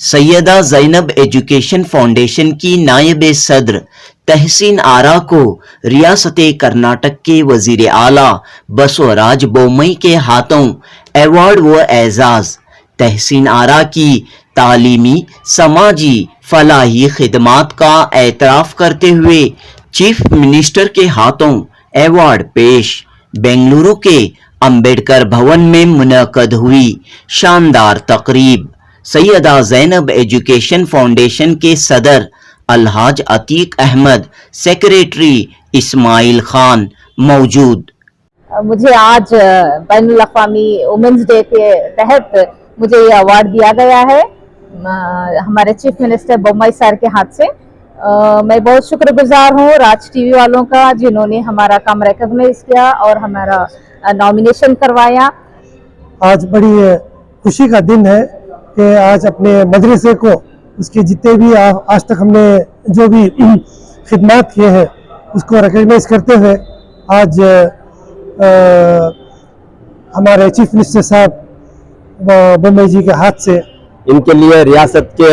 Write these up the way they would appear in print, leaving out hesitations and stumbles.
Syeda Zainab education foundation की नायब सदर तहसीन आरा को रियासत कर्नाटक के वजीर आला बसवराज बोम्मई के हाथों अवार्ड व एजाज। तहसीन आरा की तालीमी समाजी फलाही खिदमात का एतराफ़ करते हुए चीफ मिनिस्टर के हाथों अवार्ड पेश। बेंगलुरु के अंबेडकर भवन में मुनक़द हुई शानदार तकरीब। सैयदा ज़ैनब एजुकेशन फाउंडेशन के सदर अलहाज अतीक अहमद, सेक्रेटरी इस्माइल खान मौजूद। मुझे आज बैनुल अक़वामी वुमेन्स डे के तहत मुझे ये अवार्ड दिया गया है हमारे चीफ मिनिस्टर बोम्मई सर के हाथ से। मैं बहुत शुक्रगुजार हूँ राज टीवी वालों का, जिन्होंने हमारा काम रिकॉग्नाइज किया और हमारा नॉमिनेशन करवाया। आज बड़ी खुशी का दिन है कि आज अपने मदरसे को उसके जितने भी आज तक हमने जो भी खिदमत किए हैं उसको रिकॉग्नाइज करते हुए आज हमारे चीफ मिनिस्टर साहब बोम्मई जी के हाथ से इनके लिए रियासत के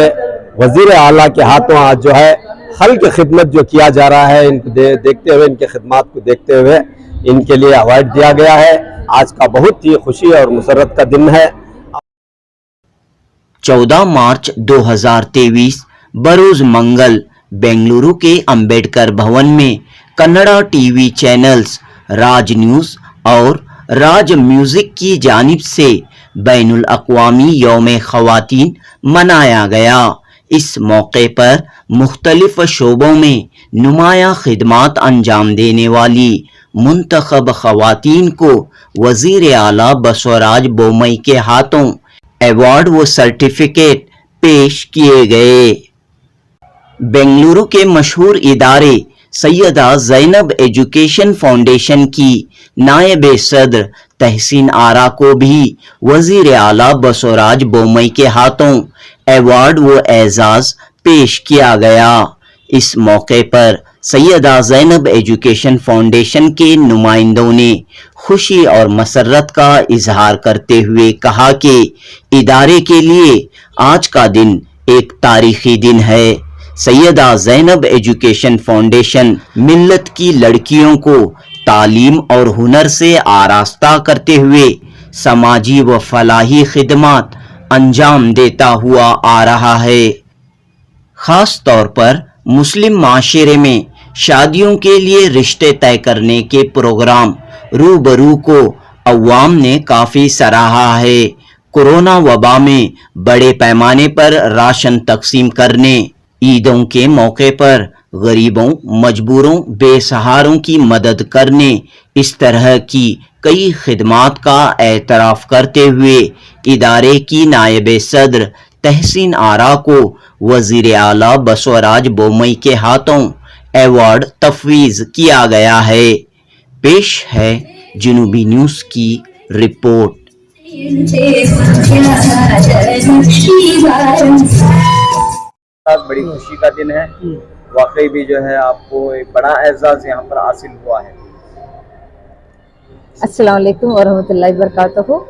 वजीर आला के हाथों आज जो है खल की खिदमत जो किया जा रहा है, इनको देखते हुए, इनके खिदमत को देखते हुए इनके लिए अवार्ड दिया गया है। आज का बहुत ही खुशी और मुसर्रत का दिन है। 14 मार्च 2023 बरोज मंगल बेंगलुरु के अंबेडकर भवन में कन्नड़ा टीवी चैनल्स राज न्यूज़ और राज म्यूजिक की जानिब से बैनुल अक़वामी यौम ख़वातीन मनाया गया। इस मौके पर मुख्तलिफ शोबों में नुमाया खिदमात अंजाम देने वाली मुंतखब ख़वातीन को वज़ीर आला बसवराज बोम्मई के हाथों अवार्ड व सर्टिफिकेट पेश किए गए। बेंगलुरु के मशहूर इदारे सैयदा ज़ैनब एजुकेशन फाउंडेशन की नायब सदर तहसीन आरा को भी वज़ीर आला बसवराज बोम्मई के हाथों अवार्ड व एजाज पेश किया गया। इस मौके पर सैयदा ज़ैनब एजुकेशन फाउंडेशन के नुमाइंदों ने खुशी और मसरत का इजहार करते हुए कहा कि इदारे के लिए आज का दिन एक तारीखी दिन है। सैयदा ज़ैनब एजुकेशन फाउंडेशन मिल्लत की लड़कियों को तालीम और हुनर से आरास्ता करते हुए समाजी व फलाही खिदमात अंजाम देता हुआ आ रहा है। ख़ास तौर पर मुस्लिम माशरे में शादियों के लिए रिश्ते तय करने के प्रोग्राम रूबरू को अवाम ने काफ़ी सराहा है। कोरोना वबा में बड़े पैमाने पर राशन तकसीम करने, ईदों के मौके पर गरीबों, मजबूरों, बेसहारों की मदद करने, इस तरह की कई खिदमात का एतराफ़ करते हुए इदारे की नायब सदर तहसीन आरा को वज़ीर आला बसवराज बोम्मई के हाथों अवार्ड तफवीज़ किया गया है। पेश है जुनूबी न्यूज़ की रिपोर्ट। बड़ी खुशी का दिन है, वाकई भी जो है आपको एक बड़ा एजाज यहाँ पर हासिल हुआ है। अस्सलाम वालेकुम व रहमतुल्लाहि व बरकातहू।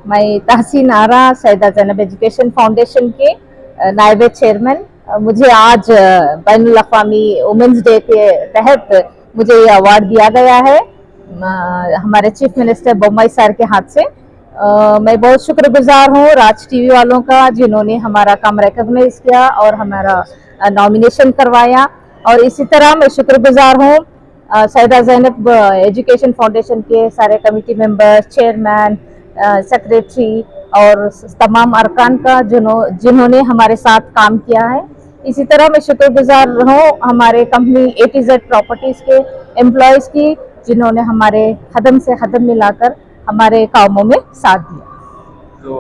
मैं तहसीन आरा सैयदा ज़ैनब एजुकेशन फाउंडेशन के नायब चेयरमैन। मुझे आज बैनुल अक़वामी वुमेन्स डे के तहत मुझे ये अवार्ड दिया गया है हमारे चीफ मिनिस्टर बोम्मई सर के हाथ से। मैं बहुत शुक्रगुजार हूँ राज टीवी वालों का, जिन्होंने हमारा काम रिकॉग्नाइज किया और हमारा नॉमिनेशन करवाया। और इसी तरह मैं शुक्रगुजार हूँ सैयदा ज़ैनब एजुकेशन फाउंडेशन के सारे कमेटी मेंबर, चेयरमैन, सेक्रेटरी और तमाम अरकान का जिन्होंने हमारे साथ काम किया है। इसी तरह मैं शुक्रगुजार हूँ हमारे कंपनी A-to-Z प्रॉपर्टीज़ के एम्प्लॉयज़ की, जिन्होंने हमारे कदम से कदम मिलाकर हमारे कामों में साथ दिया। तो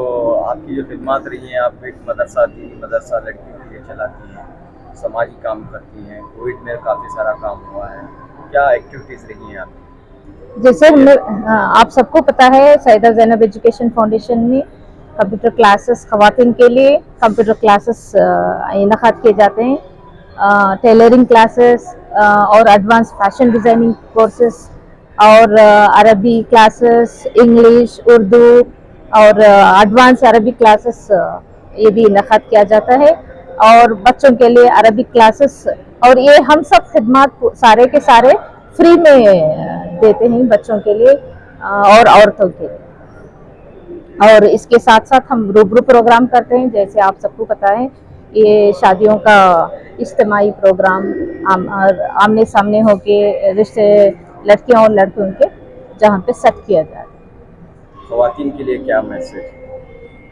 आपकी जो खिदमत रही है, आप एक मदरसा लड़कियों के लिए चलाती हैं, समाजी काम करती हैं, कोविड में काफ़ी सारा काम हुआ है, क्या एक्टिविटीज़ रही हैं आपकी? जैसे आप सबको पता है सैयदा ज़ैनब एजुकेशन फाउंडेशन में कंप्यूटर क्लासेस ख़वातीन के लिए कंप्यूटर क्लासेस इनक़ाद किए जाते हैं, टेलरिंग क्लासेस और एडवांस फैशन डिज़ाइनिंग कोर्सेस और अरबी क्लासेस, इंग्लिश, उर्दू और एडवांस अरबी क्लासेस ये भी इनकाद किया जाता है। और बच्चों के लिए अरबिक क्लासेस, और ये हम सब खिदमत सारे के सारे फ्री में देते हैं बच्चों के लिए और औरतों के लिए। और इसके साथ साथ हम रूबरू प्रोग्राम करते हैं, जैसे आप सबको पता है ये शादियों का इज्तिमाई प्रोग्राम आमने सामने होके रिश्ते लड़कियों और लड़कों के जहाँ पे सेट किया जाए। खवातीन के लिए क्या मैसेज?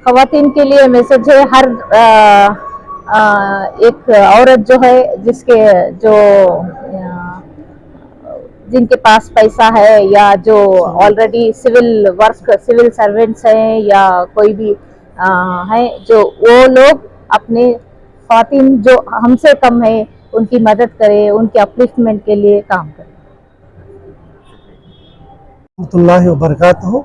खवातीन के लिए मैसेज है, हर एक औरत जो है जिनके पास पैसा है या जो ऑलरेडी सिविल सर्वेंट्स हैं या कोई भी है, जो वो लोग अपने खवातीन जो हमसे कम है उनकी मदद करें, उनके अपलिफ्टमेंट के लिए काम करें। रहमतुल्लाहि व बरकातहू।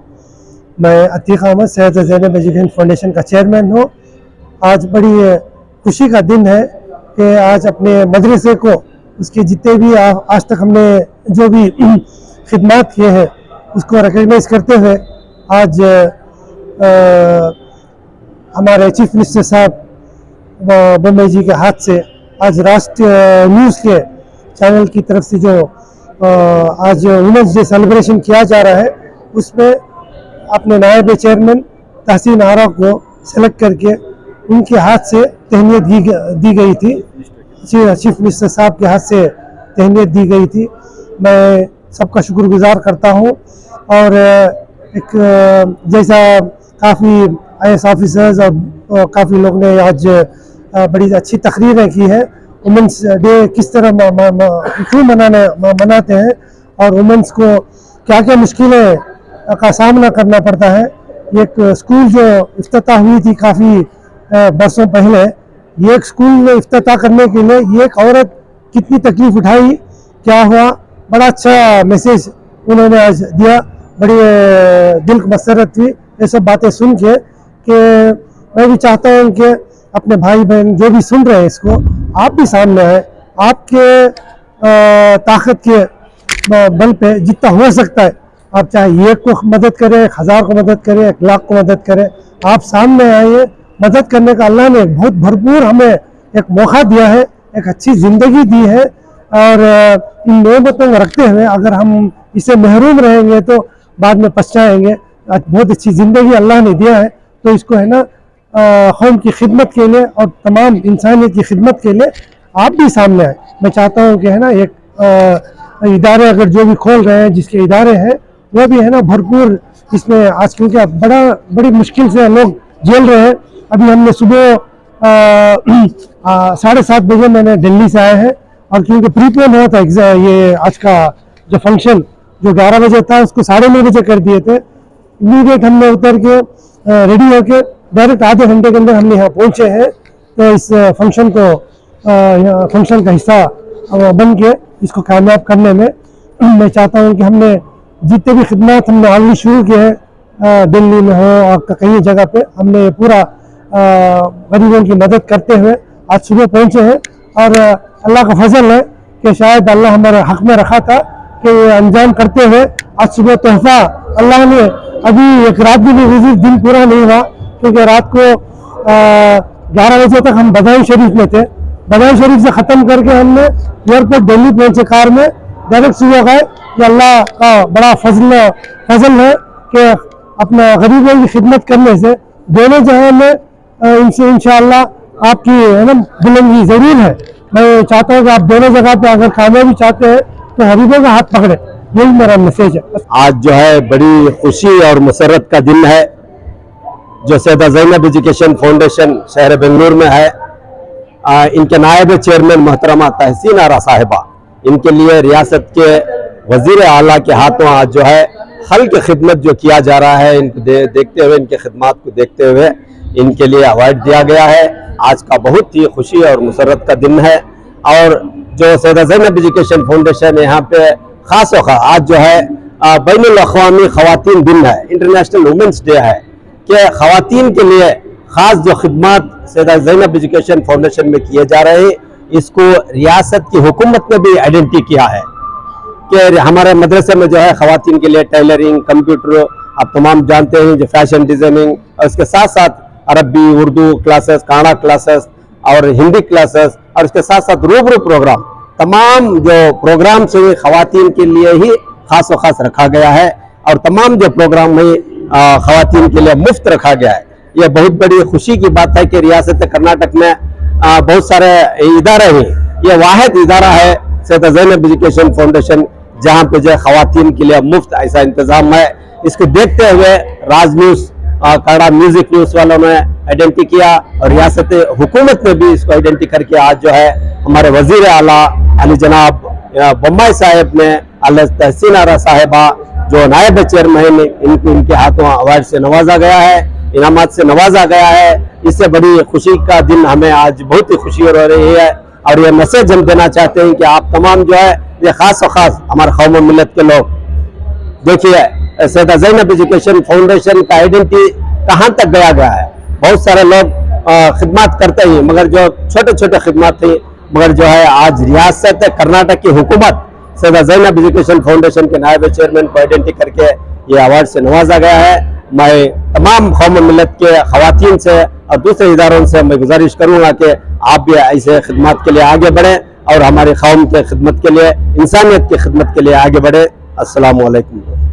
मैं अतीक अहमद सैयदा ज़ैनब एजुकेशन फाउंडेशन का चेयरमैन हूँ। आज बड़ी खुशी का दिन है कि आज अपने मदरसे को उसके जितने भी आज तक हमने जो भी खिदमत किए हैं उसको रिकग्नाइज करते हुए आज हमारे चीफ मिनिस्टर साहब बम्बई जी के हाथ से आज राष्ट्रीय न्यूज़ के चैनल की तरफ से जो आज वुमेंस डे सेलिब्रेशन किया जा रहा है, उसमें अपने नायब चेयरमैन तहसीन आरा को सेलेक्ट करके उनके हाथ से तहनीत दी गई थी, चीफ मिनिस्टर साहब के हाथ से तहनीत दी गई थी। मैं सबका शुक्रगुजार करता हूँ। और एक जैसा काफ़ी IAS ऑफिसर्स और काफ़ी लोग ने आज बड़ी अच्छी तकरीरें की है, वुमेंस डे किस तरह क्यों मनाते हैं और वुमेंस को क्या क्या मुश्किलें का सामना करना पड़ता है। एक स्कूल जो इफ्तिताह हुई थी काफ़ी बरसों पहले, ये एक स्कूल में इफ्तिताह करने के लिए एक औरत कितनी तकलीफ उठाई, क्या हुआ, बड़ा अच्छा मैसेज उन्होंने आज दिया। बड़ी दिल को मसरत हुई ये सब बातें सुन के कि मैं भी चाहता हूँ कि अपने भाई बहन जो भी सुन रहे हैं इसको, आप भी सामने आए, आपके ताकत के बल पे जितना हो सकता है आप चाहे 1 को मदद करें, 1000 को मदद करें, 1 लाख को मदद करें, आप सामने आइए। मदद करने का अल्लाह ने बहुत भरपूर हमें एक मौका दिया है, एक अच्छी ज़िंदगी दी है। और इन नेमतों को रखते हुए अगर हम इसे महरूम रहेंगे तो बाद में पछताएंगे। बहुत अच्छी ज़िंदगी अल्लाह ने दिया है, तो इसको है ना कौम की खिदमत के लिए और तमाम इंसानियत की खिदमत के लिए आप भी सामने आए। मैं चाहता हूँ कि है ना एक इदारे अगर जो भी खोल रहे हैं, जिसके इदारे हैं वो भी है ना भरपूर इसमें आज, क्योंकि बड़ी मुश्किल से लोग झेल रहे हैं। अभी हमने सुबह 7:30 बजे मैंने दिल्ली से आए हैं, और क्योंकि प्रीपोन हुआ था ये आज का जो फंक्शन जो 11 बजे था उसको 9:30 बजे कर दिए थे। इमीडिएट हमने उतर के रेडी होके डायरेक्ट आधे घंटे के अंदर हमने यहाँ पहुँचे हैं। तो इस फंक्शन का हिस्सा बन के इसको कामयाब करने में मैं चाहता हूँ कि हमने जितने भी खिदमत हमने ऑलरेडी शुरू किए हैं दिल्ली में हो और कई जगह पे, हमने पूरा गरीबों की मदद करते हुए आज सुबह पहुँचे हैं। और अल्लाह का फजल है कि शायद अल्लाह हमारे हक में रखा था कि अंजाम करते हुए आज सुबह तोहफा अल्लाह ने, अभी एक रात भी नहीं, दिन पूरा नहीं हुआ, क्योंकि रात को 11 बजे तक हम बदायूं शरीफ में थे। बदायूं शरीफ से ख़त्म करके हमने एयरपोर्ट दिल्ली पहुँचे कार में, डायरेक्ट सुबह गए। ये अल्लाह का बड़ा फजल है कि अपना गरीबों की खिदमत करने से दोनों जहां में इनसे इंशाअल्लाह आपकी है ना बुलंदी ज़रूर है। मैं चाहता हूँ कि आप दोनों जगह पे अगर कामयाबी चाहते हैं तो गरीबों का हाथ पकड़े, यही मेरा मैसेज है। आज जो है बड़ी खुशी और मुसरत का दिन है जो सैयदा ज़ैनब एजुकेशन फाउंडेशन शहर बेंगलुरु में है। इनके नायब चेयरमैन मोहतरमा तहसीन आरा साहिबा, इनके लिए रियासत के वजीर आला के हाथों आज जो है हल की खिदमत जो किया जा रहा है, इनको देखते हुए, इनके खिदमत को देखते हुए इनके लिए अवार्ड दिया गया है। आज का बहुत ही खुशी और मुसरत का दिन है। और जो सैयदा ज़ैनब एजुकेशन फाउंडेशन यहाँ पे खास आज जो है बैनुल अक़वामी ख़वातीन दिन है, इंटरनेशनल वुमेंस डे है, कि ख़वातीन के लिए ख़ास जो खिदमत सैयदा ज़ैनब एजुकेशन फाउंडेशन में किए जा रहे हैं, इसको रियासत की हुकूमत ने भी आइडेंटिटी किया है कि हमारे मदरसे में जो है ख़वातीन के लिए टेलरिंग, कंप्यूटर, आप तमाम जानते हैं जो फैशन डिज़ाइनिंग, और उसके साथ साथ अरबी उर्दू क्लासेस, कन्नड़ा क्लासेस और हिंदी क्लासेस, और इसके साथ साथ रूबरू प्रोग्राम, तमाम जो प्रोग्राम से खवातीन के लिए ही खास व खास रखा गया है, और तमाम जो प्रोग्राम है खवातीन के लिए मुफ्त रखा गया है। यह बहुत बड़ी खुशी की बात है कि रियासत कर्नाटक में बहुत सारे इदारे हैं। यह वाहिद इदारा है सैयदा ज़ैनब एजुकेशन फाउंडेशन जहाँ पे जो खवातीन के लिए मुफ्त ऐसा इंतजाम है। इसको देखते हुए राज न्यूज़, कन्नड़ा म्यूजिक न्यूज़ वालों ने आइडेंटिटी किया, और रियासत हुकूमत ने भी इसको आइडेंटिटी करके आज जो है हमारे वजीर आला अली जनाब बम्बई साहब ने तहसीन आरा साहिबा जो नायब चेयरमैन, इनको इनके हाथों अवार्ड से नवाजा गया है, इनामात से नवाजा गया है। इससे बड़ी खुशी का दिन हमें आज बहुत ही खुशी हो रही है, और ये मैसेज हम देना चाहते हैं कि आप तमाम जो है ये खास और खास हमारे कौम और मिल्लत के लोग देखिए सैयदा ज़ैनब एजुकेशन फाउंडेशन का आइडेंटिटी कहाँ तक गया है। बहुत सारे लोग खिदमत करते हैं, मगर जो छोटे छोटे खिदमत थी, मगर जो है आज रियासत कर्नाटक की हुकूमत सैयदा ज़ैनब एजुकेशन फाउंडेशन के नायब चेयरमैन को आइडेंटिटी करके ये अवार्ड से नवाजा गया है। मैं तमाम कौम और मिल्लत के खवातीन से और दूसरे इदारों से मैं गुजारिश करूँगा कि आप भी ऐसे खिदमत के लिए आगे बढ़ें और हमारी कौम के खिदमत के लिए, इंसानियत की खिदमत के लिए आगे बढ़े। अस्सलामु अलैकुम।